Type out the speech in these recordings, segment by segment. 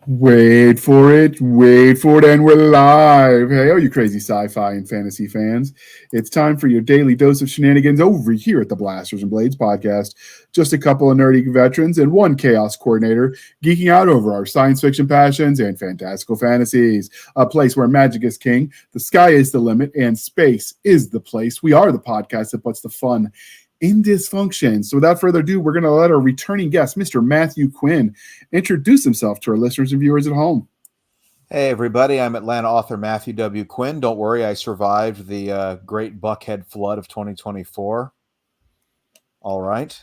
Wait for it, and we're live. Hey, all you crazy sci-fi and fantasy fans. It's time for your daily dose of shenanigans over here at the Blasters and Blades podcast. Just a couple of nerdy veterans and one chaos coordinator geeking out over our science fiction passions and fantastical fantasies. A place where magic is king, the sky is the limit, and space is the place. We are the podcast that puts the fun in dysfunction. So without further ado, we're going to let our returning guest, Mr. Matthew Quinn, introduce himself to our listeners and viewers at home. Hey, everybody. I'm Atlanta author Matthew W. Quinn. Don't worry, I survived the great Buckhead flood of 2024. All right.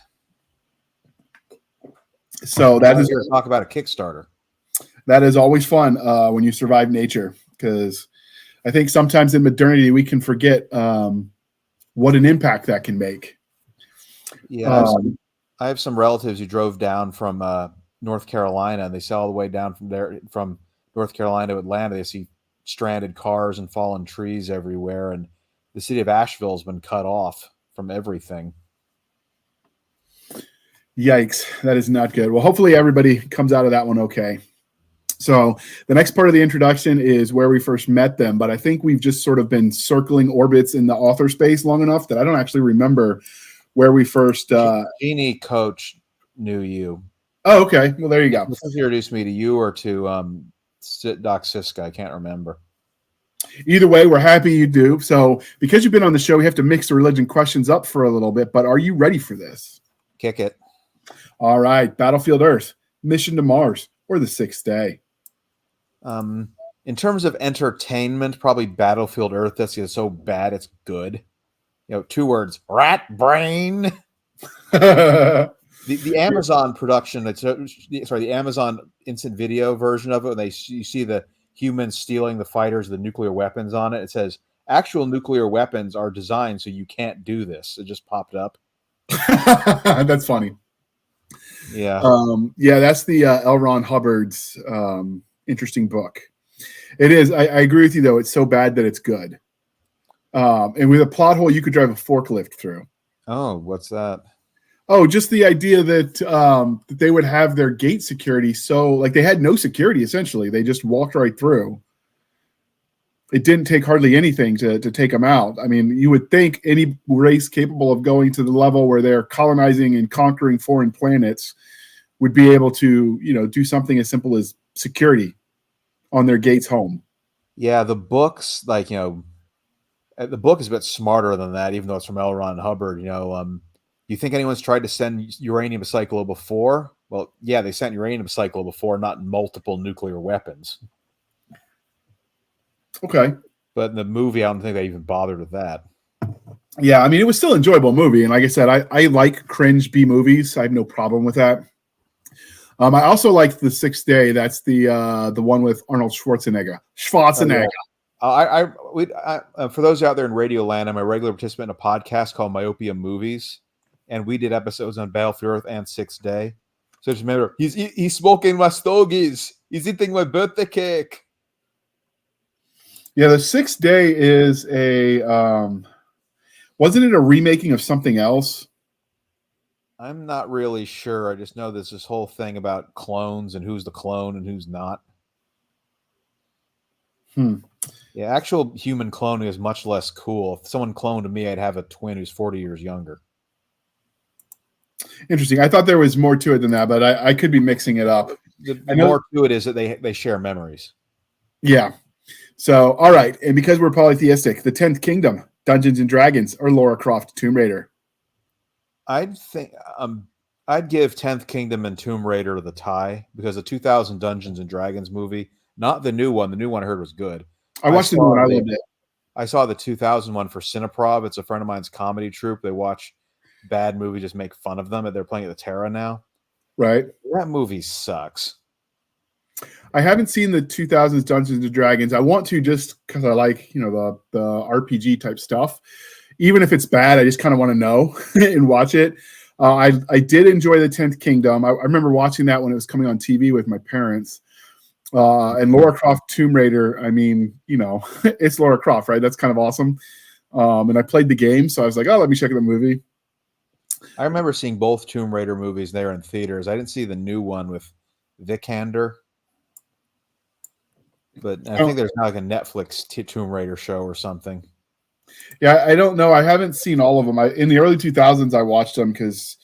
So that is here to talk about a Kickstarter. That is always fun when you survive nature, because I think sometimes in modernity we can forget what an impact that can make. Yeah, I have some relatives who drove down from North Carolina, and they saw all the way down from North Carolina to Atlanta. They see stranded cars and fallen trees everywhere, and the city of Asheville has been cut off from everything. Yikes, that is not good. Well, hopefully everybody comes out of that one okay. So the next part of the introduction is where we first met them, but I think we've just sort of been circling orbits in the author space long enough that I don't actually remember where we first Jeannie Coach knew you. Oh, okay. Well, there you go. He introduced me to you or to Doc Siska. I can't remember. Either way, we're happy you do. So because you've been on the show, we have to mix the religion questions up for a little bit, but are you ready for this? Kick it. All right. Battlefield Earth, Mission to Mars, or the Sixth Day? In terms of entertainment, probably Battlefield Earth. That's so bad it's good. 2 words: rat brain. The Amazon production, the Amazon instant video version of it, you see the humans stealing the fighters, the nuclear weapons on it. It says actual nuclear weapons are designed so you can't do this. It just popped up. That's funny. Yeah. That's the L. Ron Hubbard's interesting book. It is. I agree with you, though. It's so bad that it's good. And with a plot hole, you could drive a forklift through. Oh, what's that? Oh, just the idea that that they would have their gate security. So like they had no security, essentially. They just walked right through. It didn't take hardly anything to take them out. I mean, you would think any race capable of going to the level where they're colonizing and conquering foreign planets would be able to, do something as simple as security on their gates home. Yeah, the book's the book is a bit smarter than that, even though it's from L. Ron Hubbard. You think anyone's tried to send uranium to Cyclo before? Well, yeah, they sent uranium to Cyclo before, not multiple nuclear weapons. Okay. But in the movie, I don't think they even bothered with that. Yeah, I mean, it was still an enjoyable movie. And like I said, I like cringe B movies. I have no problem with that. I also like The Sixth Day. That's the one with Arnold Schwarzenegger. Oh, yeah. For those out there in Radio Land, I'm a regular participant in a podcast called Myopia Movies, and we did episodes on Battlefield Earth and Sixth Day. So just remember, he's smoking my stogies. He's eating my birthday cake. Yeah, The Sixth Day is wasn't it a remaking of something else? I'm not really sure. I just know there's this whole thing about clones and who's the clone and who's not. Yeah, actual human cloning is much less cool. If someone cloned me, I'd have a twin who's 40 years younger. Interesting. I thought there was more to it than that, but I could be mixing it up. The more to it is that they share memories. Yeah. So, all right. And because we're polytheistic, the 10th Kingdom, Dungeons and Dragons, or Lara Croft, Tomb Raider? I'd give 10th Kingdom and Tomb Raider the tie, because the 2000 Dungeons and Dragons movie, not the new one. The new one I heard was good. I watched the new one. I loved it. I saw the 2000 one for Cineprov. It's a friend of mine's comedy troupe. They watch bad movies, just make fun of them. They're playing at the Terra now. Right. That movie sucks. I haven't seen the 2000s Dungeons and Dragons. I want to, just because I like, the RPG type stuff. Even if it's bad, I just kind of want to know and watch it. I did enjoy the 10th Kingdom. I remember watching that when it was coming on TV with my parents. And Lara Croft Tomb Raider, I mean, it's Lara Croft, right? That's kind of awesome. And I played the game, so I was like, oh, let me check the movie. I remember seeing both Tomb Raider movies there in theaters. I didn't see the new one with Vikander. But I think there's now like a Netflix Tomb Raider show or something. Yeah, I don't know. I haven't seen all of them. In the early 2000s, I watched them because,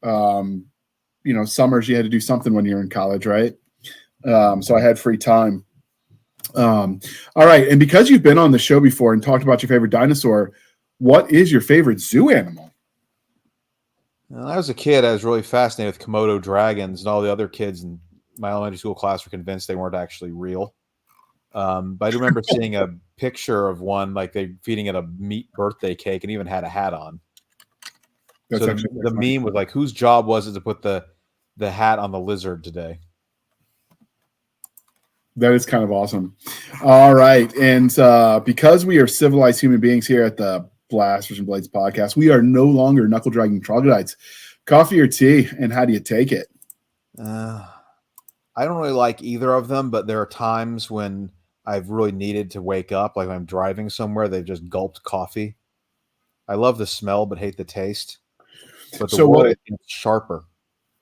summers you had to do something when you're in college, right? So I had free time. All right, and because you've been on the show before and talked about your favorite dinosaur, what is your favorite zoo animal? When I was a kid, I was really fascinated with Komodo dragons, and all the other kids in my elementary school class were convinced they weren't actually real. But I do remember seeing a picture of one, like they feeding it a meat birthday cake, and even had a hat on. That's So the meme was like, whose job was it to put the hat on the lizard today? That is kind of awesome. All right, and because we are civilized human beings here at the Blasters and Blades podcast, we are no longer knuckle dragging troglodytes. Coffee or tea, and how do you take it? I don't really like either of them, but there are times when I've really needed to wake up, like when I'm driving somewhere, they've just gulped coffee. I love the smell, but hate the taste. But the word is sharper.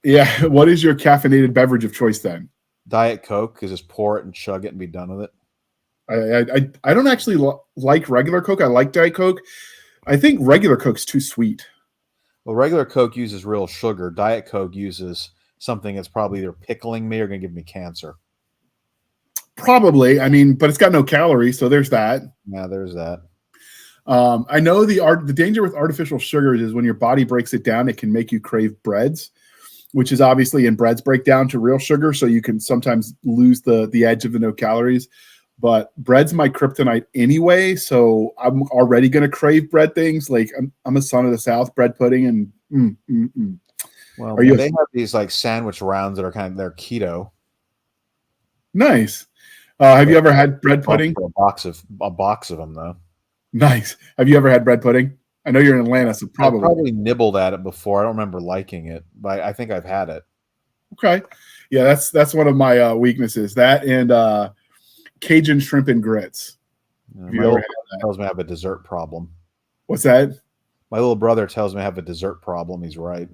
Yeah, what is your caffeinated beverage of choice then? Diet Coke, because just pour it and chug it and be done with it. I don't actually like regular Coke. I like Diet Coke. I think regular Coke's too sweet. Well, regular Coke uses real sugar. Diet Coke uses something that's probably either pickling me or going to give me cancer. Probably. I mean, but it's got no calories, so there's that. Yeah, there's that. I know the danger with artificial sugars is when your body breaks it down, it can make you crave breads, which is obviously in breads break down to real sugar, so you can sometimes lose the edge of the no calories. But bread's my kryptonite anyway, so I'm already going to crave bread things. Like I'm a son of the South, bread pudding and Well, they have these like sandwich rounds that are they're keto. Nice. Have you ever had bread pudding? A box of them though. Nice. Have you ever had bread pudding? I know you're in Atlanta, so probably. I probably nibbled at it before. I don't remember liking it, but I think I've had it. Okay. Yeah, that's one of my weaknesses. That and Cajun shrimp and grits. My little brother tells me I have a dessert problem. What's that? My little brother tells me I have a dessert problem. He's right.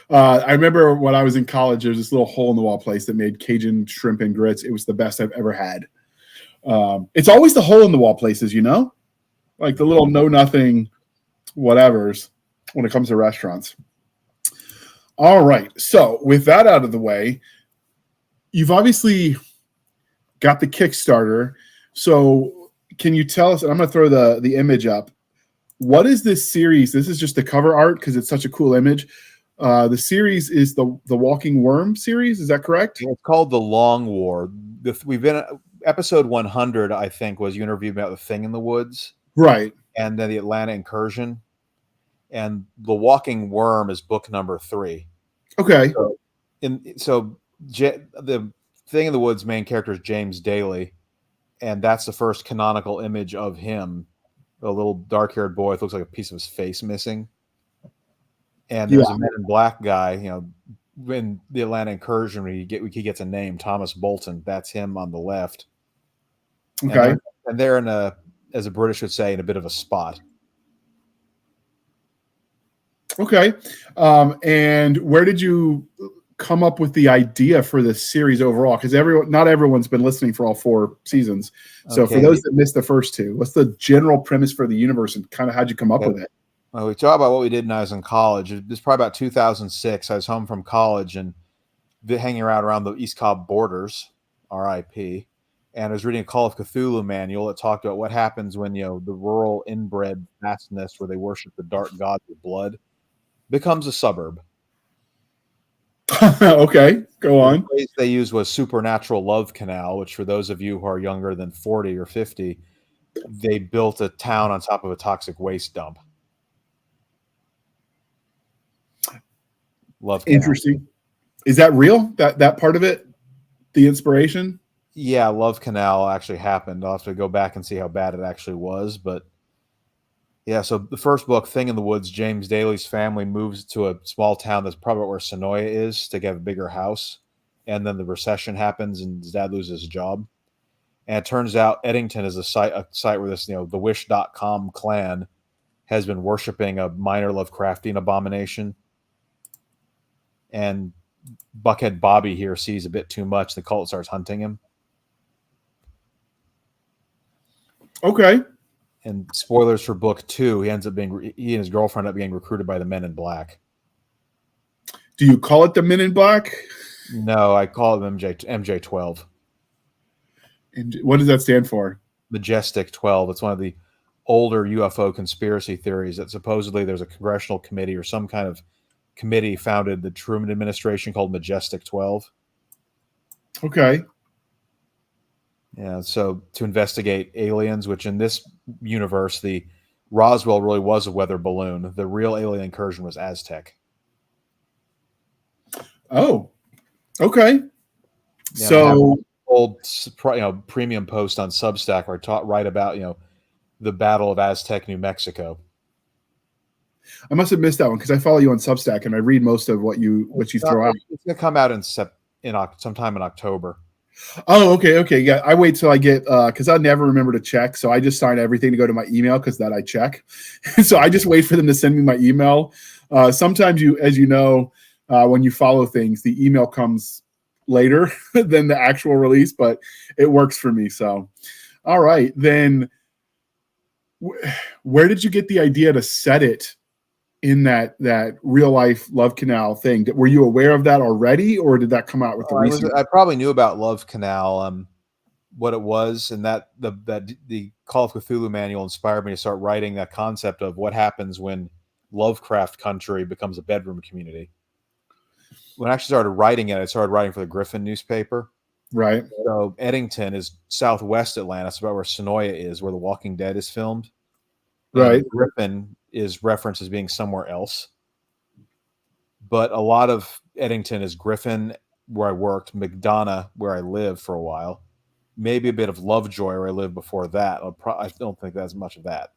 I remember when I was in college, there was this little hole in the wall place that made Cajun shrimp and grits. It was the best I've ever had. It's always the hole in the wall places, like the little know nothing whatevers when it comes to restaurants. All right. So with that out of the way, you've obviously got the Kickstarter. So can you tell us, and I'm going to throw the image up. What is this series? This is just the cover art because it's such a cool image. The series is the Walking Worm series. Is that correct? It's called The Long War. We've been episode 100, I think, was you interviewed about the Thing in the Woods. Right. And then the Atlanta Incursion. And The Walking Worm is book number 3. Okay. So the Thing in the Woods main character is James Daly, and that's the first canonical image of him, a little dark-haired boy. It looks like a piece of his face missing. And there's a Men in Black guy, in the Atlanta Incursion, where he gets a name, Thomas Bolton. That's him on the left. Okay. And they're in as a British would say, in a bit of a spot. Okay. And where did you come up with the idea for this series overall? Because not everyone's been listening for all 4 seasons. So for those that missed the first 2, what's the general premise for the universe and kind of how'd you come up with it? Well, we talk about what we did when I was in college. It was probably about 2006. I was home from college and hanging around the East Cobb borders, RIP. And I was reading a Call of Cthulhu manual that talked about what happens when, the rural inbred fastness where they worship the dark gods of blood becomes a suburb. Okay, go on. The phrase they used was supernatural love canal, which for those of you who are younger than 40 or 50, they built a town on top of a toxic waste dump. Love canal. Interesting. Is that real? That part of it? The inspiration? Yeah, Love Canal actually happened. I'll have to go back and see how bad it actually was. But yeah, so the first book, Thing in the Woods, James Daly's family moves to a small town that's probably where Sonoya is to get a bigger house. And then the recession happens and his dad loses his job. And it turns out Eddington is a site where this, the Wish.com clan has been worshiping a minor Lovecraftian abomination. And Buckhead Bobby here sees a bit too much. The cult starts hunting him. Okay. And spoilers for book 2, he and his girlfriend end up being recruited by the Men in Black. Do you call it the Men in Black? No, I call it MJ-12. And what does that stand for? Majestic 12. It's one of the older UFO conspiracy theories that supposedly there's a congressional committee or some kind of committee founded the Truman administration called Majestic 12. Okay. Yeah, so to investigate aliens, which in this universe, the Roswell really was a weather balloon. The real alien incursion was Aztec. Oh, okay. Yeah, So old premium post on Substack where I write about the Battle of Aztec, New Mexico. I must have missed that one because I follow you on Substack and I read most of what you throw out. It's gonna come out sometime in October. Oh, okay, okay, yeah. I wait till I get because I never remember to check, so I just sign everything to go to my email because that I check. So I just wait for them to send me my email. Sometimes as you know, when you follow things, the email comes later than the actual release, but it works for me. So, all right, then, where did you get the idea to set it in that real life Love Canal thing? Were you aware of that already, or did that come out with the research? I probably knew about Love Canal, what it was, and that the Call of Cthulhu manual inspired me to start writing that concept of what happens when Lovecraft Country becomes a bedroom community. When I actually started writing it, I started writing for the Griffin newspaper. Right. So Eddington is southwest Atlanta. It's about where Sonoya is, where The Walking Dead is filmed. Right. And Griffin is referenced as being somewhere else. But a lot of Eddington is Griffin, where I worked, McDonough, where I lived for a while, maybe a bit of Lovejoy, where I lived before that. I don't think that's much of that.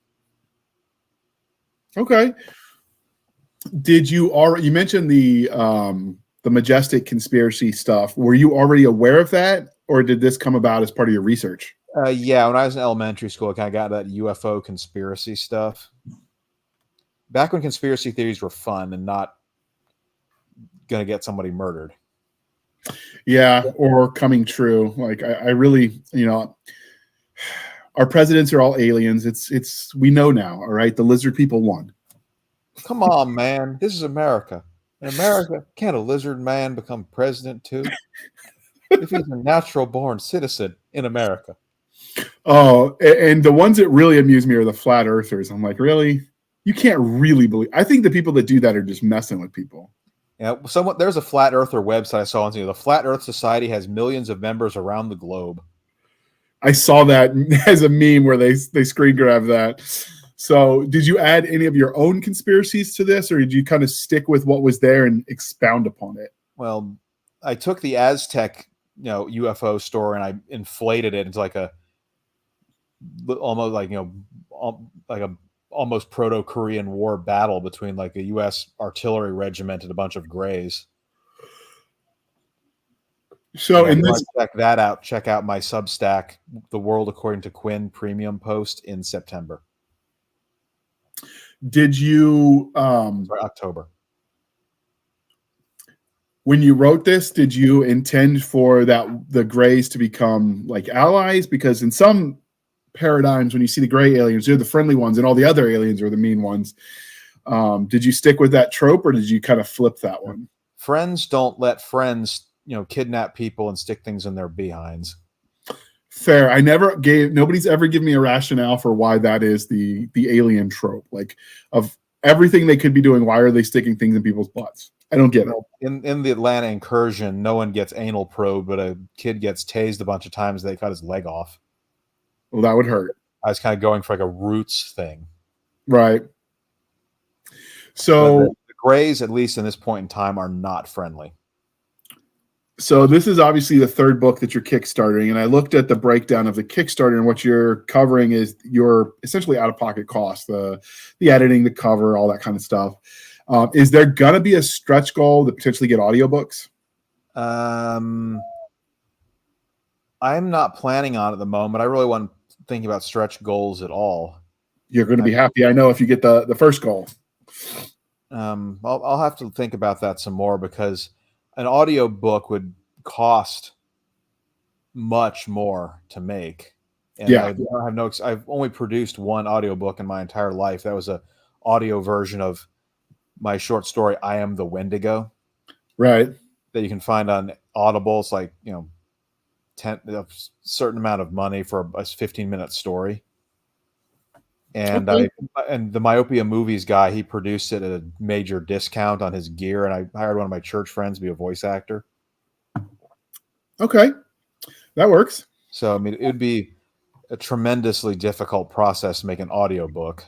Okay. Did you already? You mentioned the Majestic conspiracy stuff. Were you already aware of that, or did this come about as part of your research? Yeah, when I was in elementary school, I kind of got that UFO conspiracy stuff. Back when conspiracy theories were fun and not going to get somebody murdered. Yeah, or coming true. Like I really, our presidents are all aliens. It's we know now. All right, the lizard people won. Come on, man. This is America. In America, can't a lizard man become president too? If he's a natural born citizen in America. Oh, and the ones that really amuse me are the flat earthers. I'm like, really? You can't really believe. I think the people that do that are just messing with people. Yeah, there's a flat earther website I saw on the Flat Earth Society has millions of members around the globe. I saw that as a meme where they screen grab that. So, did you add any of your own conspiracies to this, or did you kind of stick with what was there and expound upon it? Well, I took the Aztec, UFO story and I inflated it into like a almost like like a almost proto-Korean War battle between like a U.S. artillery regiment and a bunch of Greys. So, in this, check that out. Check out my Substack, The World According to Quinn premium post in September. Did you October? When you wrote this, did you intend for the Greys to become like allies? Because in some paradigms, when you see the gray aliens, they're the friendly ones, and all the other aliens are the mean ones. Did you stick with that trope, or did you kind of flip that one? Friends don't let friends, kidnap people and stick things in their behinds. Fair. Nobody's ever given me a rationale for why that is the alien trope. Like, of everything they could be doing, why are they sticking things in people's butts? I don't get it. In the Atlanta incursion, no one gets anal probed, but a kid gets tased a bunch of times. They cut his leg off. Well, that would hurt. I was kind of going for like a roots thing. Right. So the Greys, at least in this point in time, are not friendly. So this is obviously the third book that you're kickstarting, and I looked at the breakdown of the Kickstarter, and what you're covering is your essentially out-of-pocket costs, the editing, the cover, all that kind of stuff. Is there gonna be a stretch goal to potentially get audiobooks? I'm not planning on it at the moment. I really wasn't thinking about stretch goals at all. You're going to be happy, I know, if you get the first goal. I'll have to think about that some more, because an audiobook would cost much more to make. And Yeah. I don't have no. I've only produced one audiobook in my entire life. That was a audio version of my short story, "I Am the Wendigo," Right. that you can find on Audible. It's like, a certain amount of money for a 15-minute story. And Okay. the Myopia Movies guy, he produced it at a major discount on his gear, and I hired one of my church friends to be a voice actor. Okay. That works. So, I mean, it would be a tremendously difficult process to make an audiobook.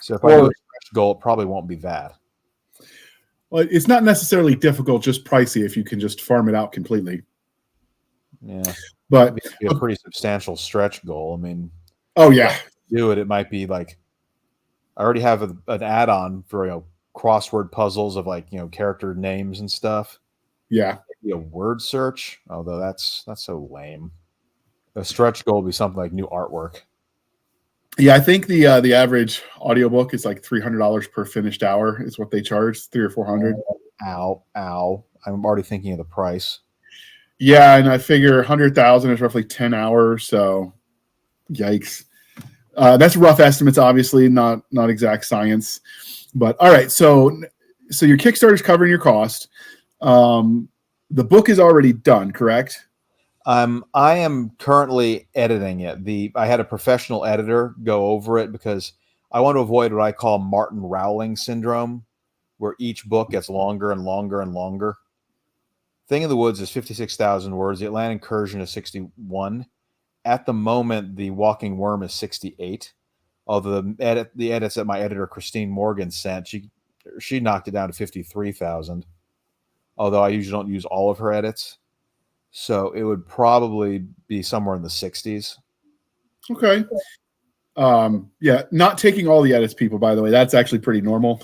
So if I do a stretch goal, it probably won't be that. Well, it's not necessarily difficult, just pricey if you can just farm it out completely. Yeah. But It'd be a pretty substantial stretch goal. I mean, oh yeah, do it. It might be like, I already have an add-on for crossword puzzles of character names and stuff. yeah. Maybe a word search, although that's so lame. A stretch goal would be something like new artwork. Yeah, I think the average audiobook is like $300 per finished hour is what they charge, 300 or 400. Ow. I'm already thinking of the price. Yeah, and I figure 100,000 is roughly 10 hours, so yikes. That's rough estimates, obviously, not exact science. But all right, so your Kickstarter is covering your cost. The book is already done, correct? I am currently editing it. I had a professional editor go over it because I want to avoid what I call Martin Rowling syndrome, where each book gets longer and longer and longer. Thing in the Woods is 56,000 words. The Atlantic Incursion is 61. At the moment, The Walking Worm is 68. Although the edits that my editor Christine Morgan sent, she knocked it down to 53,000. Although I usually don't use all of her edits. So it would probably be somewhere in the 60s. Okay. Yeah, not taking all the edits, people, by the way, that's actually pretty normal.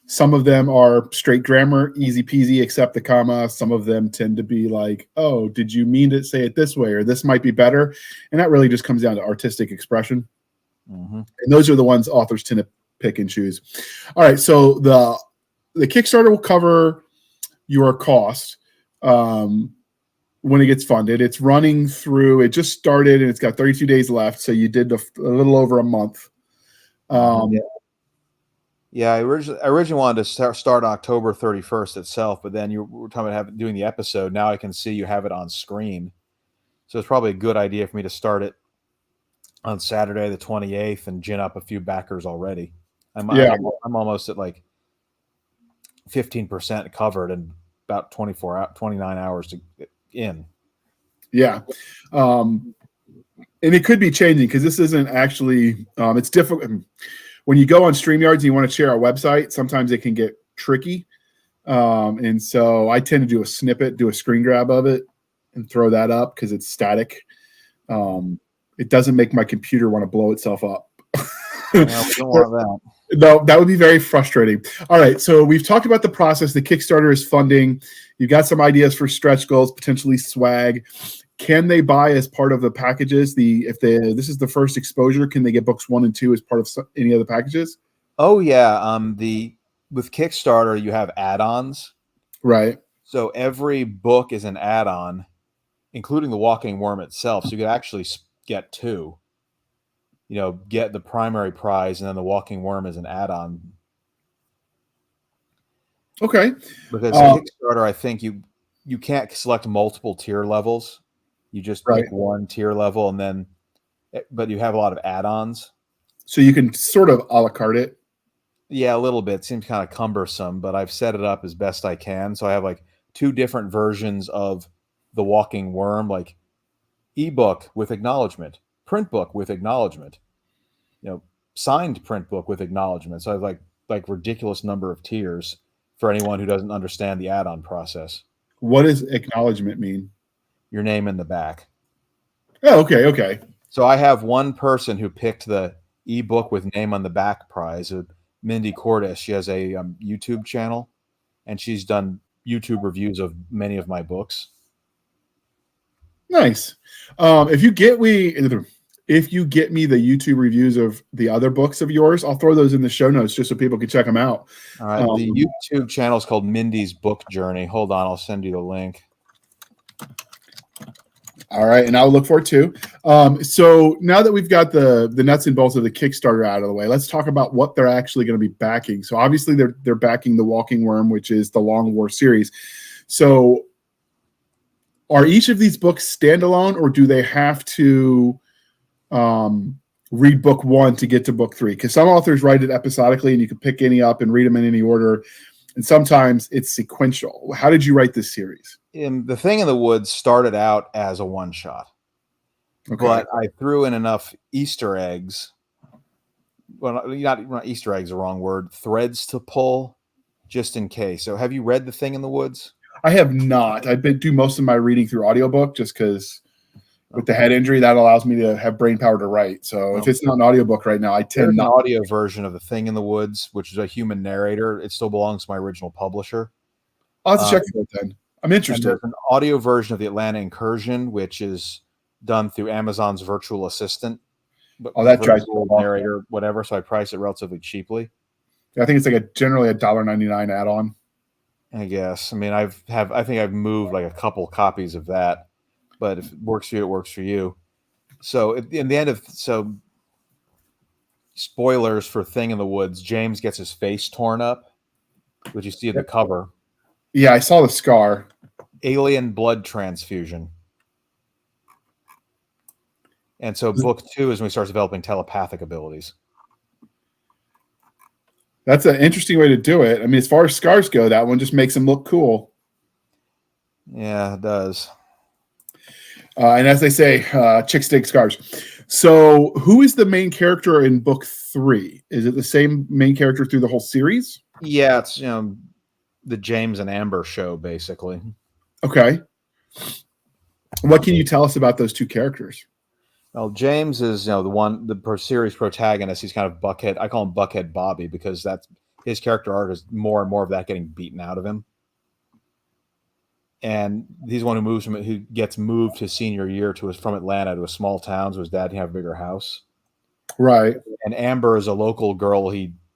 Some of them are straight grammar, easy peasy, except the comma. Some of them tend to be like, oh, did you mean to say it this way? Or this might be better. And that really just comes down to artistic expression. Mm-hmm. And those are the ones authors tend to pick and choose. All right. So the Kickstarter will cover your cost when it gets funded. It's running through, it just started and it's got 32 days left. So you did a little over a month. Yeah, I originally wanted to start October 31st itself, but then you were talking about doing the episode. Now I can see you have it on screen. So it's probably a good idea for me to start it on Saturday the 28th and gin up a few backers already. I'm almost at like 15% covered and about 29 hours to get in. Yeah. And it could be changing because this isn't actually, it's difficult. When you go on StreamYards and you want to share our website, sometimes it can get tricky. And so I tend to do a snippet, do a screen grab of it and throw that up because it's static. It doesn't make my computer want to blow itself up. No, we don't want that. No, that would be very frustrating. All right, so we've talked about the process. The Kickstarter is funding. You've got some ideas for stretch goals, potentially swag. Can they buy as part of the packages? This is the first exposure, can they get books 1 and 2 as part of any of the packages? Oh yeah, with Kickstarter you have add-ons. Right. So every book is an add-on, including The Walking Worm itself. So you could actually get 2. Get the primary prize, and then The Walking Worm is an add-on. Okay. Because Kickstarter, I think you can't select multiple tier levels. You just pick one tier level, but you have a lot of add-ons. So you can sort of a la carte it. Yeah, a little bit. Seems kind of cumbersome, but I've set it up as best I can. So I have like 2 different versions of The Walking Worm, like ebook with acknowledgement, print book with acknowledgement, signed print book with acknowledgement. So I have like ridiculous number of tiers for anyone who doesn't understand the add-on process. What does acknowledgement mean? Your name in the back. Oh, okay. So I have one person who picked the ebook with name on the back prize, Mindy Cordes. She has a YouTube channel, and she's done YouTube reviews of many of my books. Nice. If you get me the YouTube reviews of the other books of yours, I'll throw those in the show notes just so people can check them out. All right. The YouTube channel is called Mindy's Book Journey. Hold on, I'll send you the link. All right, and I'll look for it too. So now that we've got the nuts and bolts of the Kickstarter out of the way, let's talk about what they're actually going to be backing. So obviously they're backing the Walking Worm, which is the Long War series. So are each of these books standalone, or do they have to read book 1 to get to book 3? Because some authors write it episodically, and you can pick any up and read them in any order. And sometimes it's sequential. How did you write this series? The Thing in the Woods started out as a one-shot, but I threw in enough Easter eggs. Well, not Easter eggs, the wrong word. Threads to pull, just in case. So, have you read The Thing in the Woods? I have not. I've been do most of my reading through audiobook, just because with the head injury that allows me to have brain power to write. So if it's not an audiobook right now, I tend not. An audio version of The Thing in the Woods, which is a human narrator. It still belongs to my original publisher. I'll have to check for it then. I'm interested. There's an audio version of The Atlanta Incursion, which is done through Amazon's virtual assistant. That drives narrator, whatever. So I price it relatively cheaply. I think it's like generally a $1.99 add-on. I guess. I mean, I think I've moved like a couple copies of that, but if it works for you, it works for you. So in the end of spoilers for Thing in the Woods, James gets his face torn up, which you see in the cover. Yeah, I saw the scar. Alien blood transfusion. And so book 2 is when he starts developing telepathic abilities. That's an interesting way to do it. I mean, as far as scars go, that one just makes him look cool. Yeah, it does. And as they say, chicks dig scars. So who is the main character in book 3? Is it the same main character through the whole series? Yeah, it's the James and Amber show, basically. Okay. What can you tell us about those two characters? Well, James is the series protagonist. He's kind of Buckhead. I call him Buckhead Bobby because that's his character arc is more and more of that getting beaten out of him. And he's one who gets moved his senior year from Atlanta to a small town, so his dad can have a bigger house. Right. And Amber is a local girl.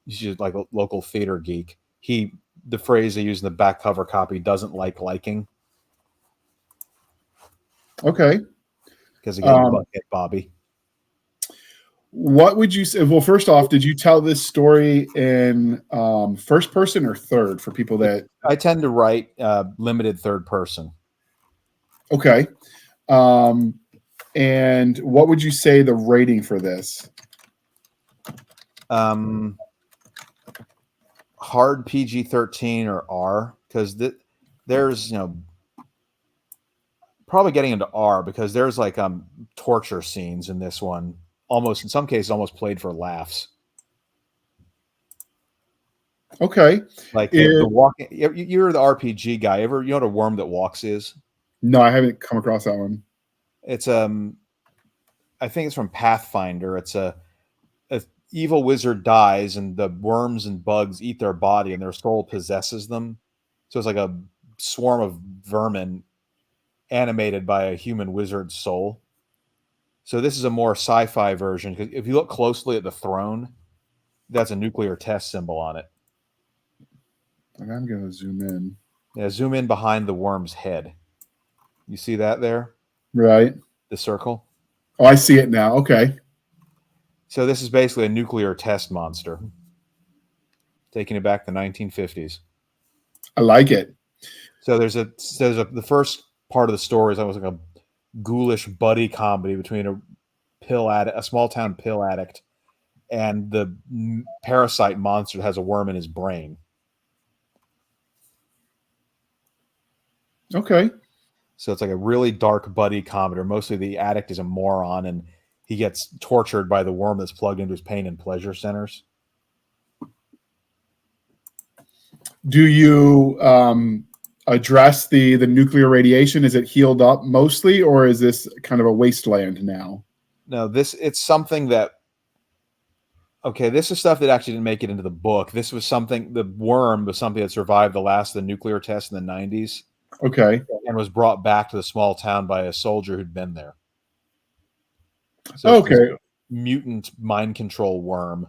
She's like a local theater geek. The phrase they use in the back cover copy, doesn't like liking. Okay. Because again, Buckhead Bobby. What would you say? Well, first off, did you tell this story in first person or third for people that... I tend to write limited third person. Okay. And what would you say the rating for this? Hard PG-13 or R, because there's probably getting into R, because there's like torture scenes in this one, almost in some cases almost played for laughs. Okay. Like the walking. You're the RPG guy. You know what a worm that walks is? No, I haven't come across that one. It's I think it's from Pathfinder. It's a evil wizard dies, and the worms and bugs eat their body, and their soul possesses them. So it's like a swarm of vermin animated by a human wizard's soul. So this is a more sci-fi version, because if you look closely at the throne, that's a nuclear test symbol on it. And I'm going to zoom in. Yeah, zoom in behind the worm's head. You see that there? Right. The circle? Oh, I see it now. Okay. So this is basically a nuclear test monster. Taking it back to the 1950s. I like it. So the first part of the story is almost like a ghoulish buddy comedy between a small town pill addict and the parasite monster that has a worm in his brain. Okay. So it's like a really dark buddy comedy. Mostly the addict is a moron and he gets tortured by the worm that's plugged into his pain and pleasure centers. Do you address the nuclear radiation? Is it healed up mostly, or is this kind of a wasteland now? No, it's something that... Okay, this is stuff that actually didn't make it into the book. This was the worm was something that survived the last of the nuclear tests in the 90s. Okay. And was brought back to the small town by a soldier who'd been there. So okay. Mutant mind control worm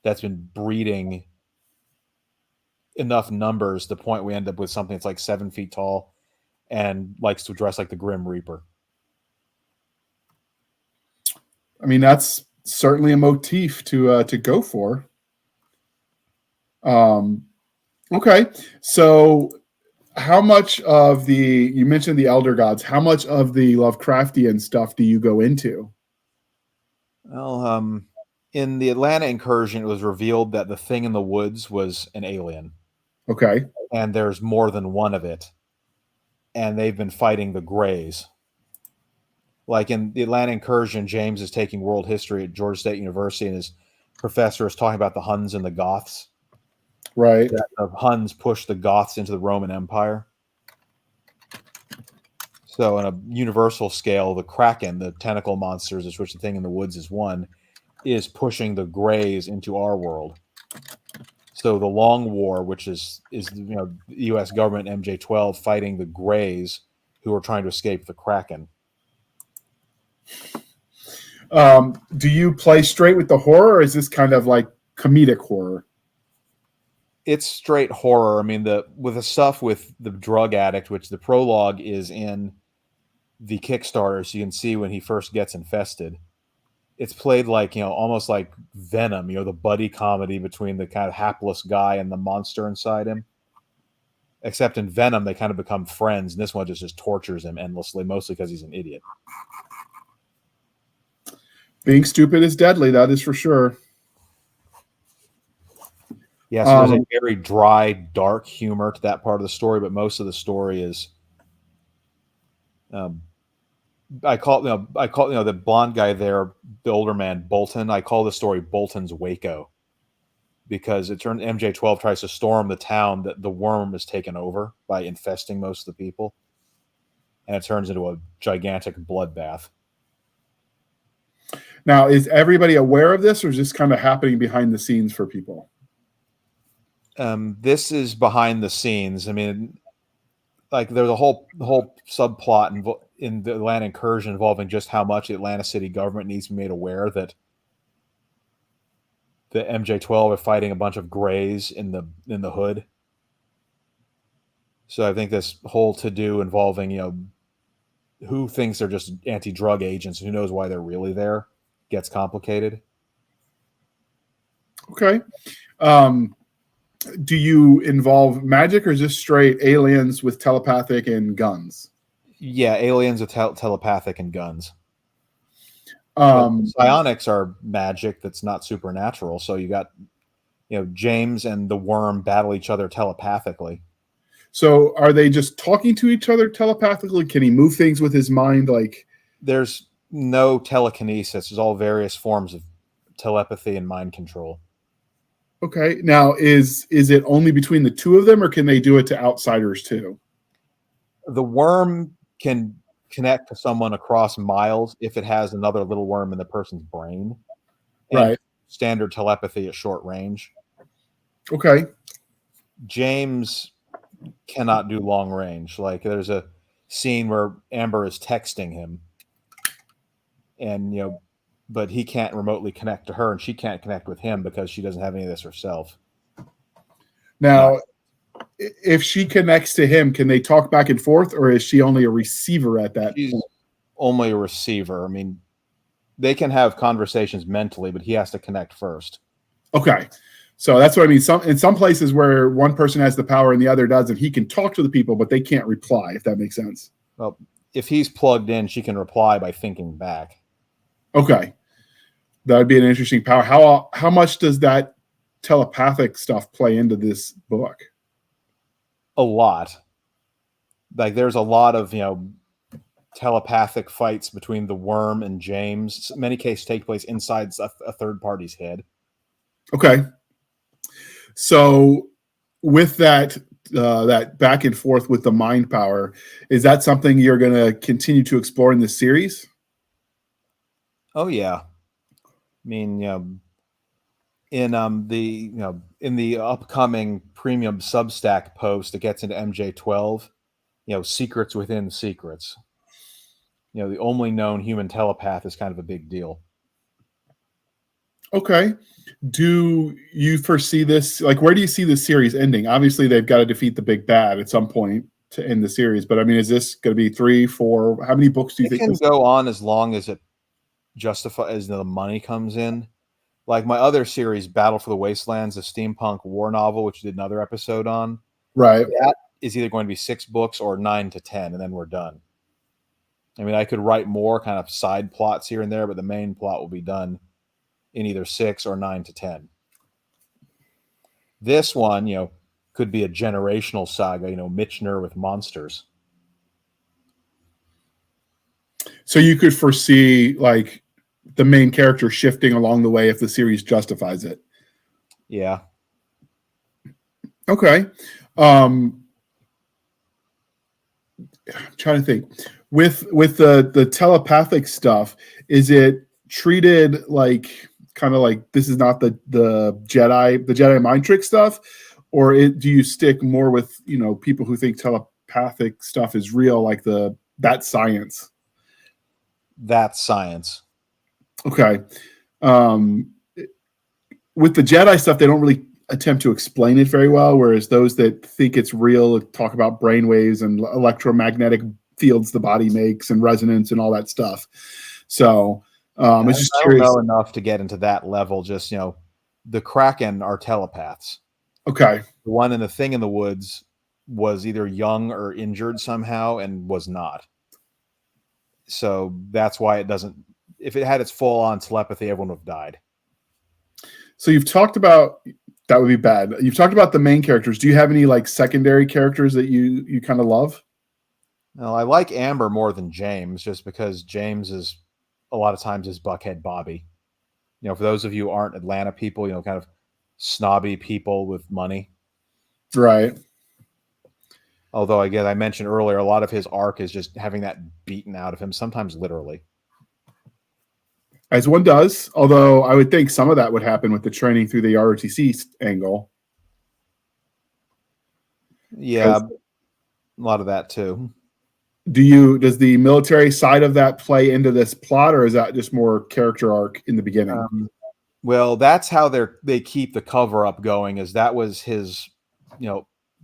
that's been breeding enough numbers to the point we end up with something that's like 7 feet tall and likes to dress like the Grim Reaper. I mean, that's certainly a motif to go for. Okay, so how much of you mentioned the elder gods? How much of the Lovecraftian stuff do you go into? Well, in the Atlanta incursion, it was revealed that the thing in the woods was an alien, Okay, and there's more than one of it, and they've been fighting the Greys. Like in the Atlanta incursion, James is taking world history at Georgia State University, and his professor is talking about the Huns and the Goths. right. That the Huns pushed the Goths into the Roman Empire. So, on a universal scale, the Kraken, the tentacle monsters, which the thing in the woods is one, is pushing the Greys into our world. So, the Long War, which is the U.S. government MJ-12 fighting the Greys, who are trying to escape the Kraken. Do you play straight with the horror, or is this kind of like comedic horror? It's straight horror. I mean, with the stuff with the drug addict, which the prologue is in the Kickstarter, so you can see when he first gets infested. It's played like, almost like Venom, the buddy comedy between the kind of hapless guy and the monster inside him. Except in Venom, they kind of become friends, and this one just tortures him endlessly, mostly because he's an idiot. Being stupid is deadly, that is for sure. Yeah, so there's a very dry, dark humor to that part of the story, but most of the story is, I call the blonde guy there, the older man, Bolton. I call the story Bolton's Waco, because it turns MJ-12 tries to storm the town that the worm is taken over by infesting most of the people, and it turns into a gigantic bloodbath. Now, is everybody aware of this, or is this kind of happening behind the scenes for people? This is behind the scenes. I mean, like there's a whole subplot in the Atlanta incursion involving just how much the Atlanta city government needs to be made aware that the MJ-12 are fighting a bunch of Greys in the hood. So I think this whole to-do involving, who thinks they're just anti-drug agents, who knows why they're really there, gets complicated. Okay. Do you involve magic, or is this straight aliens with telepathic and guns? Yeah, aliens with telepathic and guns. Psionics are magic that's not supernatural. So you got, James and the worm battle each other telepathically. So are they just talking to each other telepathically? Can he move things with his mind? Like, there's no telekinesis. There's all various forms of telepathy and mind control. Okay. Now, is it only between the two of them, or can they do it to outsiders too? The worm can connect to someone across miles if it has another little worm in the person's brain. And right. Standard telepathy at short range. Okay. James cannot do long range. Like there's a scene where Amber is texting him, and but he can't remotely connect to her, and she can't connect with him because she doesn't have any of this herself. Now, if she connects to him, can they talk back and forth, or is she only a receiver at that point? Only a receiver. I mean, they can have conversations mentally, but he has to connect first. Okay. So that's what I mean. In some places where one person has the power and the other doesn't, he can talk to the people, but they can't reply, if that makes sense. Well, if he's plugged in, she can reply by thinking back. Okay. That would be an interesting power. How much does that telepathic stuff play into this book? A lot. Like there's a lot of, telepathic fights between the worm and James. In many cases take place inside a third party's head. Okay. So with that back and forth with the mind power, is that something you're going to continue to explore in this series? Oh yeah. I mean, in the upcoming premium Substack post that gets into MJ-12, secrets within secrets. The only known human telepath is kind of a big deal. Okay. Do you foresee this? Like, where do you see this series ending? Obviously, they've got to defeat the big bad at some point to end the series. But I mean, is this going to be 3, 4? How many books do you think? It can go on as long as it justify as the money comes in. Like my other series, Battle for the Wastelands, a steampunk war novel, which we did another episode on. Right. That is either going to be 6 books or 9 to 10, and then we're done. I mean, I could write more kind of side plots here and there, but the main plot will be done in either 6 or 9 to 10. This one, could be a generational saga, Mitchner with monsters. So you could foresee like the main character shifting along the way if the series justifies it. Yeah. Okay. I'm trying to think. With the telepathic stuff, is it treated like kind of like this is not the Jedi mind trick stuff, or do you stick more with people who think telepathic stuff is real, like that science? That's science. Okay. With the Jedi stuff, they don't really attempt to explain it very well, whereas those that think it's real talk about brainwaves and electromagnetic fields the body makes and resonance and all that stuff. So it's just curious. I don't know enough to get into that level. Just, the Kraken are telepaths. Okay. The one in the thing in the woods was either young or injured somehow and was not. So that's why it doesn't, if it had its full on telepathy, everyone would have died. So you've talked about, that would be bad. You've talked about the main characters. Do you have any like secondary characters that you kind of love? No, I like Amber more than James, just because James is a lot of times is Buckhead Bobby. For those of you who aren't Atlanta people, kind of snobby people with money. Right. Although, again, I mentioned earlier, a lot of his arc is just having that beaten out of him, sometimes literally. As one does, although I would think some of that would happen with the training through the ROTC angle. Yeah, a lot of that too. Does the military side of that play into this plot, or is that just more character arc in the beginning? Well, that's how they keep the cover up going, is that was his,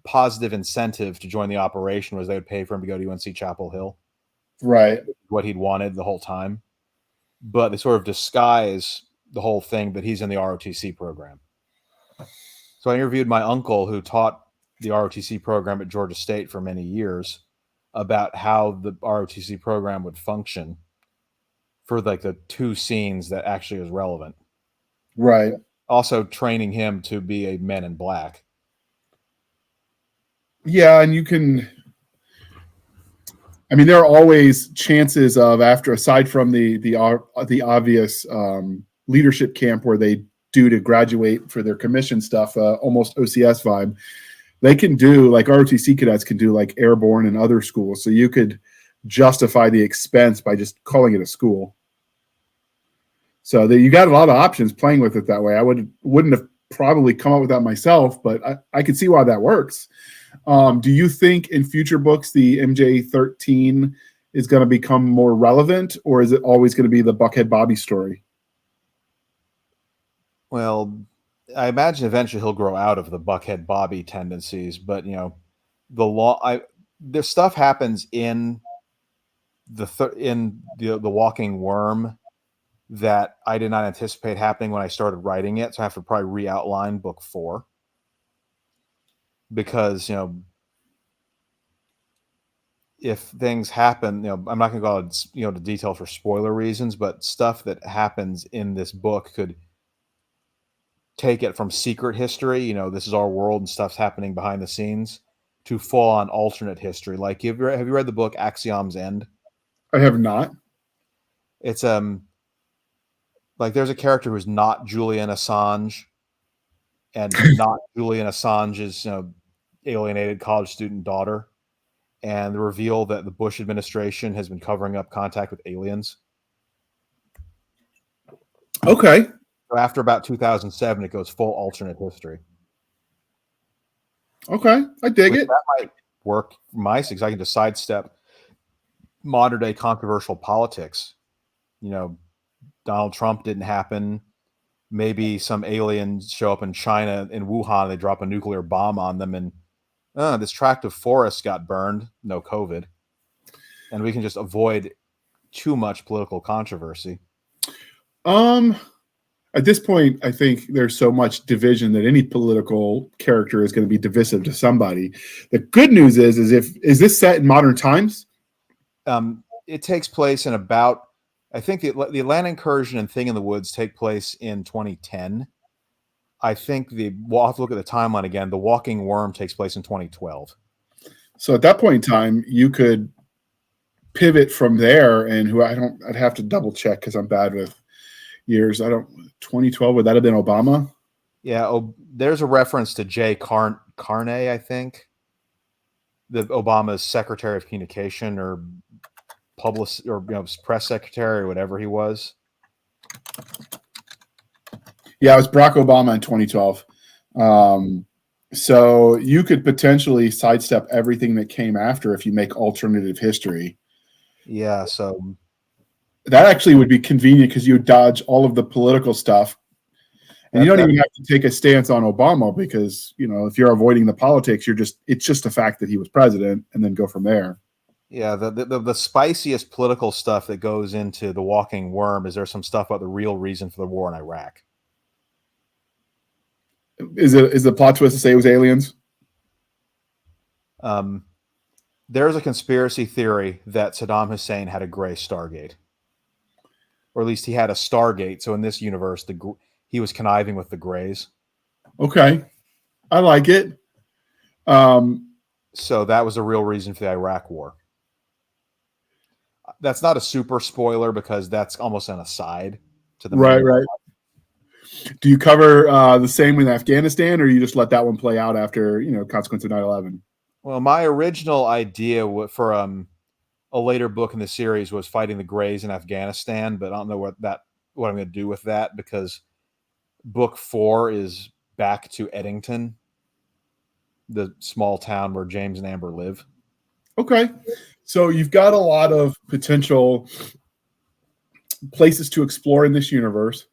positive incentive to join the operation was they would pay for him to go to UNC Chapel Hill. Right. What he'd wanted the whole time. But they sort of disguise the whole thing that he's in the ROTC program. So I interviewed my uncle who taught the ROTC program at Georgia State for many years about how the ROTC program would function for like the 2 scenes that actually is relevant. Right. Also training him to be a Men in Black. Yeah, and you can, I mean, there are always chances of, after, aside from the obvious leadership camp where they do to graduate for their commission stuff, almost OCS vibe, they can do, like ROTC cadets can do, like airborne and other schools. So you could justify the expense by just calling it a school. So you got a lot of options playing with it that way. I wouldn't have probably come up with that myself, but I could see why that works. Do you think in future books the MJ-13 is going to become more relevant, or is it always going to be the Buckhead Bobby story? Well, I imagine eventually he'll grow out of the Buckhead Bobby tendencies, but the stuff happens in the Walking Worm that I did not anticipate happening when I started writing it, so I have to probably re-outline book 4 because if things happen, I'm not going to go into detail for spoiler reasons, but stuff that happens in this book could take it from secret history, this is our world and stuff's happening behind the scenes, to full on alternate history. Like, have you read the book Axiom's End? I have not. It's like there's a character who's not Julian Assange, and not Julian Assange's alienated college student daughter, and the reveal that the Bush administration has been covering up contact with aliens. Okay. So after about 2007, it goes full alternate history. Okay, I dig it. That might work for my sake. I can just sidestep modern day controversial politics. Donald Trump didn't happen. Maybe some aliens show up in China, in Wuhan, they drop a nuclear bomb on them, and this tract of forest got burned. No COVID. And we can just avoid too much political controversy. At this point, I think there's so much division that any political character is going to be divisive to somebody. The good news is this set in modern times? It takes place in about, I think the Atlanta incursion and Thing in the Woods take place in 2010. I think we'll have to look at the timeline again. The Walking Worm takes place in 2012. So at that point in time, you could pivot from there, and I'd have to double check because I'm bad with years. 2012, would that have been Obama? Yeah. There's a reference to Jay Carney, I think, the Obama's Secretary of Communication or press secretary or whatever he was. Yeah, it was Barack Obama in 2012. So you could potentially sidestep everything that came after if you make alternative history. Yeah, so that actually would be convenient because you would dodge all of the political stuff. And you don't even have to take a stance on Obama because, if you're avoiding the politics, it's just a fact that he was president and then go from there. Yeah, the spiciest political stuff that goes into The Walking Worm is there's some stuff about the real reason for the war in Iraq. Is the plot twist to say it was aliens? There's a conspiracy theory that Saddam Hussein had a gray Stargate. Or at least he had a Stargate. So in this universe, he was conniving with the Greys. Okay. I like it. So that was a real reason for the Iraq war. That's not a super spoiler because that's almost an aside to the right. Do you cover the same with Afghanistan, or you just let that one play out after, consequence of 9/11? Well, my original idea for a later book in the series was fighting the Greys in Afghanistan, but I don't know what I'm going to do with that because book 4 is back to Eddington, the small town where James and Amber live. Okay. So you've got a lot of potential places to explore in this universe.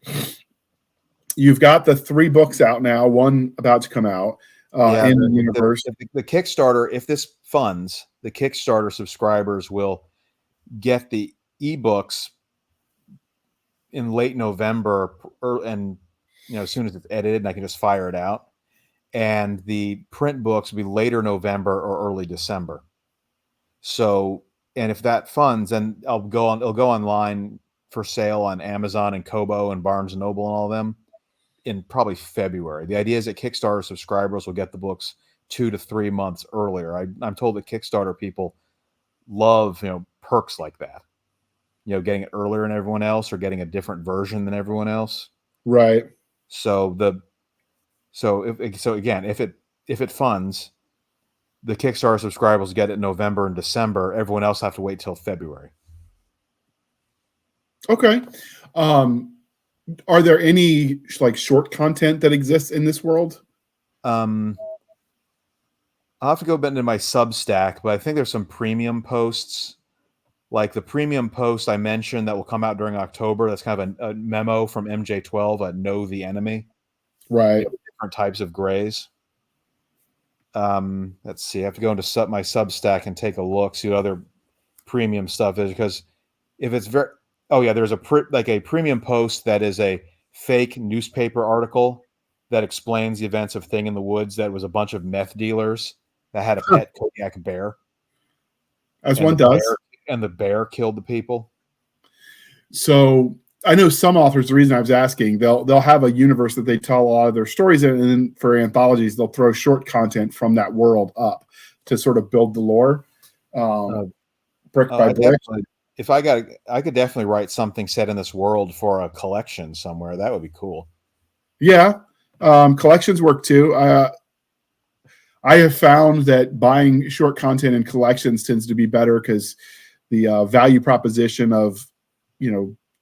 You've got the 3 books out now, one about to come out in the universe. The Kickstarter, if this funds, the Kickstarter subscribers will get the ebooks in late November, and as soon as it's edited, and I can just fire it out. And the print books will be later November or early December. So, and if that funds, then it'll go online for sale on Amazon and Kobo and Barnes and Noble and all of them in probably February. The idea is that Kickstarter subscribers will get the books 2 to 3 months earlier. I'm told that Kickstarter people love, perks like that. Getting it earlier than everyone else or getting a different version than everyone else. Right. So again, if it funds, the Kickstarter subscribers get it in November and December. Everyone else have to wait till February. Okay. Are there any short content that exists in this world? I'll have to go into my Substack, but I think there's some premium posts. Like the premium post I mentioned that will come out during October. That's kind of a memo from MJ12, Know the Enemy. Right. Different types of Greys. Let's see. I have to go into my Substack and take a look, see what other premium stuff is. Because if it's there's a premium post that is a fake newspaper article that explains the events of Thing in the Woods. That was a bunch of meth dealers that had a pet Kodiak bear. As one does. And the bear killed the people. So I know some authors, the reason I was asking, they'll have a universe that they tell a lot of their stories in, and then for anthologies, they'll throw short content from that world up to sort of build the lore, brick by brick. If I could definitely write something set in this world for a collection somewhere. That would be cool. Yeah. Collections work too. I have found that buying short content in collections tends to be better because the value proposition of,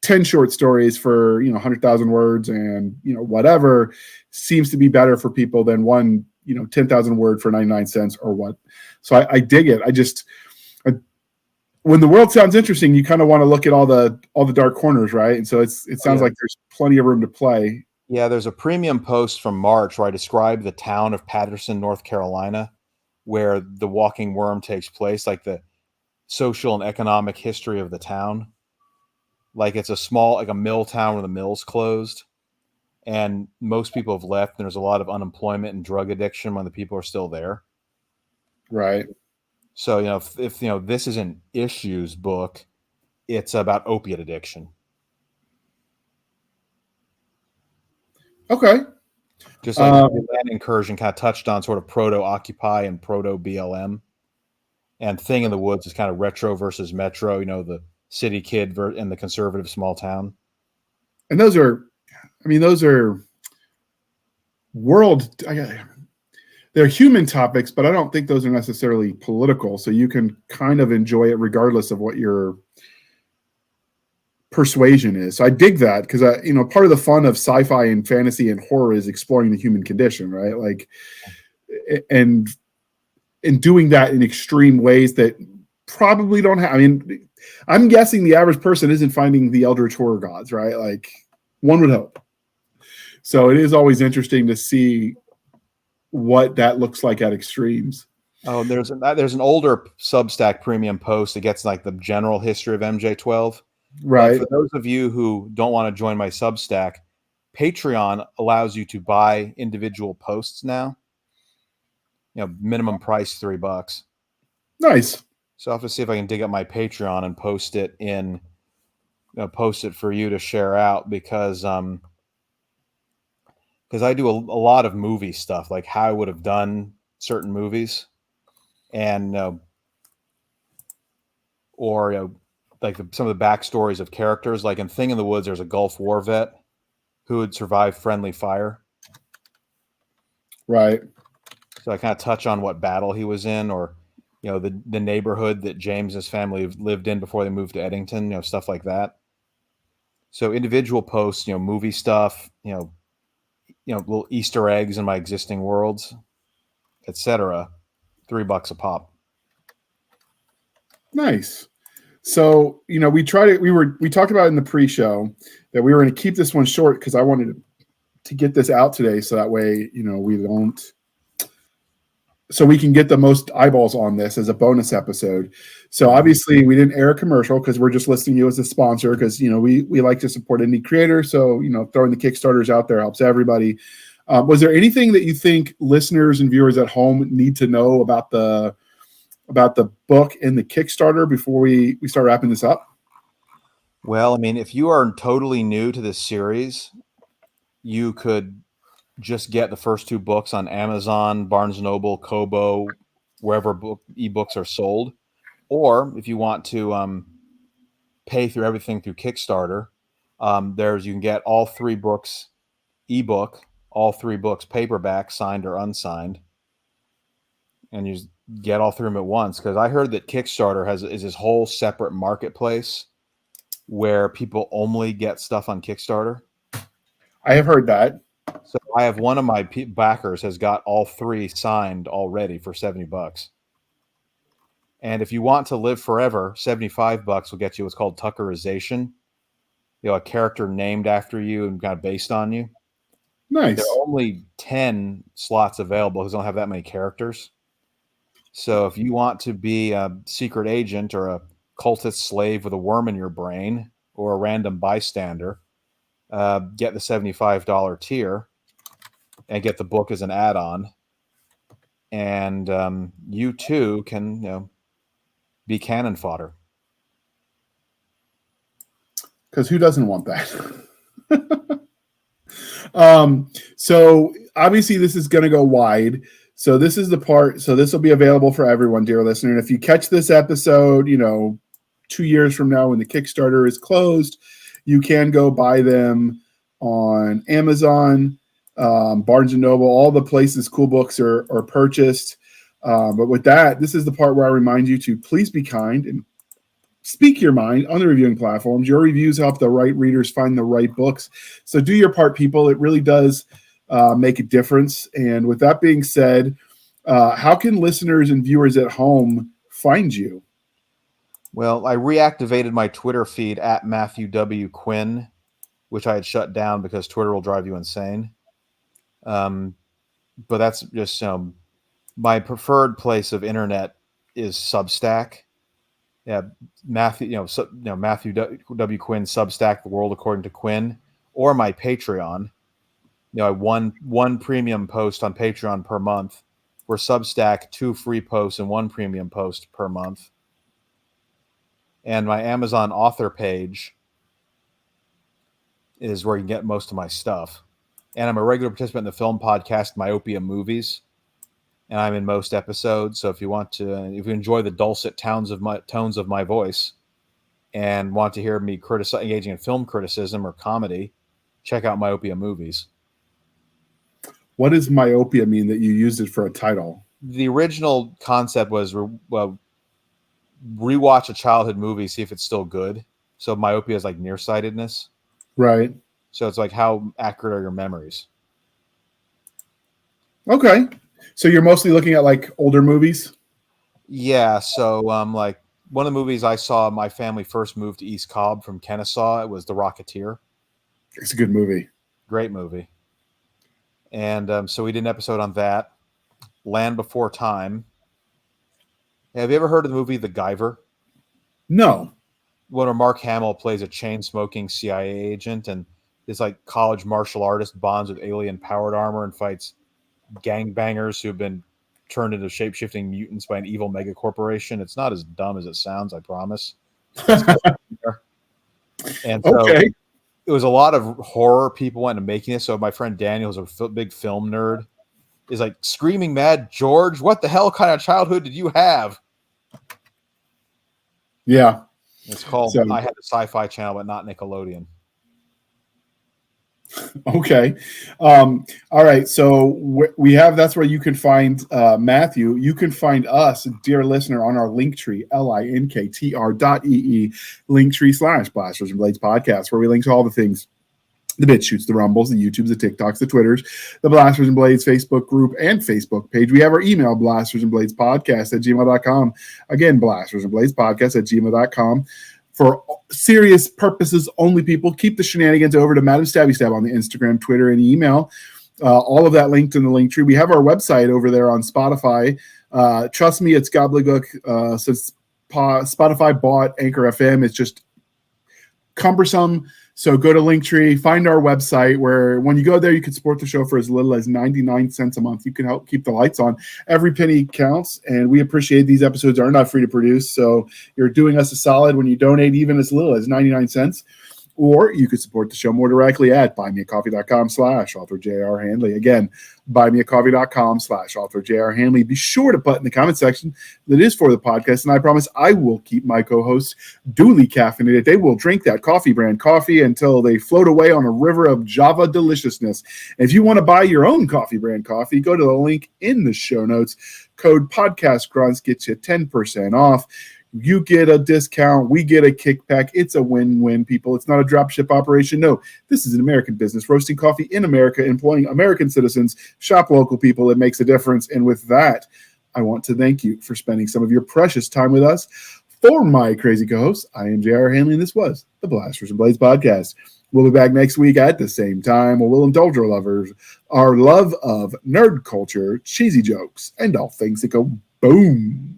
10 short stories for, 100,000 words and, whatever seems to be better for people than one, 10,000 word for 99 cents or what. So I dig it. When the world sounds interesting, you kind of want to look at all the dark corners, right? And so it sounds like there's plenty of room to play. Yeah, there's a premium post from March where I describe the town of Patterson, North Carolina, where the Walking Worm takes place, like the social and economic history of the town. like it's a small, like a mill town where the mill's closed, and most people have left, and there's a lot of unemployment and drug addiction when the people are still there. Right. So, if this is an issues book, it's about opiate addiction. Okay. Just like the land incursion kind of touched on sort of proto-Occupy and proto-BLM. And Thing in the Woods is kind of retro versus metro, the city kid and the conservative small town. And those are they're human topics, but I don't think those are necessarily political. So you can kind of enjoy it regardless of what your persuasion is. So I dig that because part of the fun of sci-fi and fantasy and horror is exploring the human condition, right? Like, and doing that in extreme ways that probably don't have. I mean, I'm guessing the average person isn't finding the eldritch horror gods, right? Like, one would hope. So it is always interesting to see what that looks like at extremes. Oh, there's an older Substack premium post that gets like the general history of MJ12. Right. But for those of you who don't want to join my Substack, Patreon allows you to buy individual posts now. Minimum price $3. Nice. So I'll have to see if I can dig up my Patreon and post it for you to share out because I do a lot of movie stuff, like how I would have done certain movies, and like some of the backstories of characters. Like in Thing in the Woods, there's a Gulf War vet who had survived friendly fire. Right. So I kind of touch on what battle he was in, or the neighborhood that James's family lived in before they moved to Eddington, stuff like that. So individual posts, movie stuff, little Easter eggs in my existing worlds, etc. $3 a pop. Nice. So, we talked about in the pre-show that we were going to keep this one short because I wanted to get this out today. So that way, so we can get the most eyeballs on this as a bonus episode. So obviously we didn't air a commercial because we're just listing you as a sponsor because, we like to support indie creators. So, throwing the Kickstarters out there helps everybody. Was there anything that you think listeners and viewers at home need to know about the book and the Kickstarter before we start wrapping this up? Well, I mean, if you are totally new to this series, you could just get the first 2 books on Amazon, Barnes & Noble, Kobo, wherever ebooks are sold. Or if you want to pay through everything through Kickstarter, you can get all 3 books ebook, all 3 books paperback, signed or unsigned, and you get all 3 of them at once. Because I heard that Kickstarter is this whole separate marketplace where people only get stuff on Kickstarter. I have heard that. So I have one of my backers has got all 3 signed already for $70. And if you want to live forever, $75 will get you what's called Tuckerization. A character named after you and kind of based on you. Nice. There are only 10 slots available because they don't have that many characters. So if you want to be a secret agent or a cultist slave with a worm in your brain or a random bystander, get the $75 tier and get the book as an add-on. And you too can, be cannon fodder. Because who doesn't want that? So obviously this is going to go wide. So this is the part. So this will be available for everyone, dear listener. And if you catch this episode, 2 years from now when the Kickstarter is closed, you can go buy them on Amazon, Barnes & Noble, all the places cool books are purchased. But with that, this is the part where I remind you to please be kind and speak your mind on the reviewing platforms. Your reviews help the right readers find the right books. So do your part, people. It really does make a difference. And with that being said, how can listeners and viewers at home find you? Well, I reactivated my Twitter feed at Matthew W. Quinn, which I had shut down because Twitter will drive you insane. But that's just my preferred place of internet is Substack. Yeah, Matthew, Matthew W. Quinn Substack, The World According to Quinn, or my Patreon. I one premium post on Patreon per month. For Substack, 2 free posts and 1 premium post per month. And my Amazon author page is where you can get most of my stuff. And I'm a regular participant in the film podcast Myopia Movies, and I'm in most episodes. So if you enjoy the dulcet tones of my voice, and want to hear me engaging in film criticism or comedy, check out Myopia Movies. What does myopia mean that you used it for a title? The original concept was rewatch a childhood movie, see if it's still good. So myopia is like nearsightedness. Right. So it's like, how accurate are your memories? Okay. So you're mostly looking at like older movies? Yeah. So like one of the movies I saw, my family first moved to East Cobb from Kennesaw. It was The Rocketeer. It's a good movie. Great movie. And so we did an episode on that. Land Before Time. Have you ever heard of the movie The Guyver? No. One where Mark Hamill plays a chain-smoking CIA agent, and this like college martial artist bonds with alien-powered armor and fights gangbangers who have been turned into shape-shifting mutants by an evil mega corporation. It's not as dumb as it sounds, I promise. And so okay. It was a lot of horror people went into making it. So my friend Daniel, who's a big film nerd, is like screaming mad, George, what the hell kind of childhood did you have? Yeah. It's called I Had the Sci-Fi Channel, but not Nickelodeon. Okay. All right. So we have, that's where you can find Matthew. You can find us, dear listener, on our Linktree, linktr.ee, Linktree/Blasters and Blades podcast, where we link to all the things: the BitChutes, the Rumbles, the YouTubes, the TikToks, the Twitters, the Blasters and Blades Facebook group and Facebook page. We have our email, blastersandbladespodcast@gmail.com. Again, blastersandbladespodcast@gmail.com. For serious purposes only, people, keep the shenanigans over to Madam Stabby Stab on the Instagram, Twitter, and email. All of that linked in the link tree. We have our website over there on Spotify. Trust me, it's gobbledygook. Since Spotify bought Anchor FM, it's just cumbersome. So go to Linktree, find our website, where when you go there, you can support the show for as little as 99 cents a month. You can help keep the lights on. Every penny counts, and we appreciate these episodes are not free to produce. So you're doing us a solid when you donate even as little as 99 cents. Or you could support the show more directly at buymeacoffee.com/author J.R. Handley. Again, buymeacoffee.com/author J.R. Handley. Be sure to put in the comment section that is for the podcast, and I promise I will keep my co-hosts duly caffeinated. They will drink that coffee brand coffee until they float away on a river of Java deliciousness. And if you want to buy your own coffee brand coffee, go to the link in the show notes. Code PODCASTGRUNTS gets you 10% off. You get a discount. We get a kickback. It's a win-win, people. It's not a dropship operation. No, this is an American business, roasting coffee in America, employing American citizens. Shop local, people. It makes a difference. And with that, I want to thank you for spending some of your precious time with us. For my crazy co-hosts, I am J.R. Handley, and this was the Blasters and Blades podcast. We'll be back next week at the same time, where we'll indulge our love of nerd culture, cheesy jokes, and all things that go boom.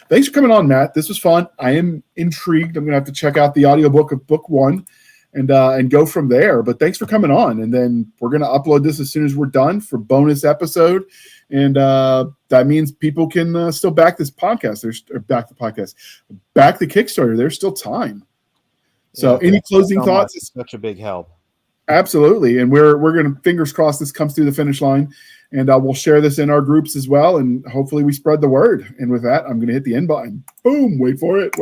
Thanks for coming on, Matt. This was fun. I am intrigued. I'm going to have to check out the audiobook of book 1 and go from there. But thanks for coming on. And then we're going to upload this as soon as we're done for bonus episode. And that means people can still back this podcast. Back the Kickstarter. There's still time. So any closing thoughts? It's such a big help. Absolutely. And we're going to, fingers crossed, this comes through the finish line. And we'll share this in our groups as well. And hopefully we spread the word. And with that, I'm going to hit the end button. Boom. Wait for it.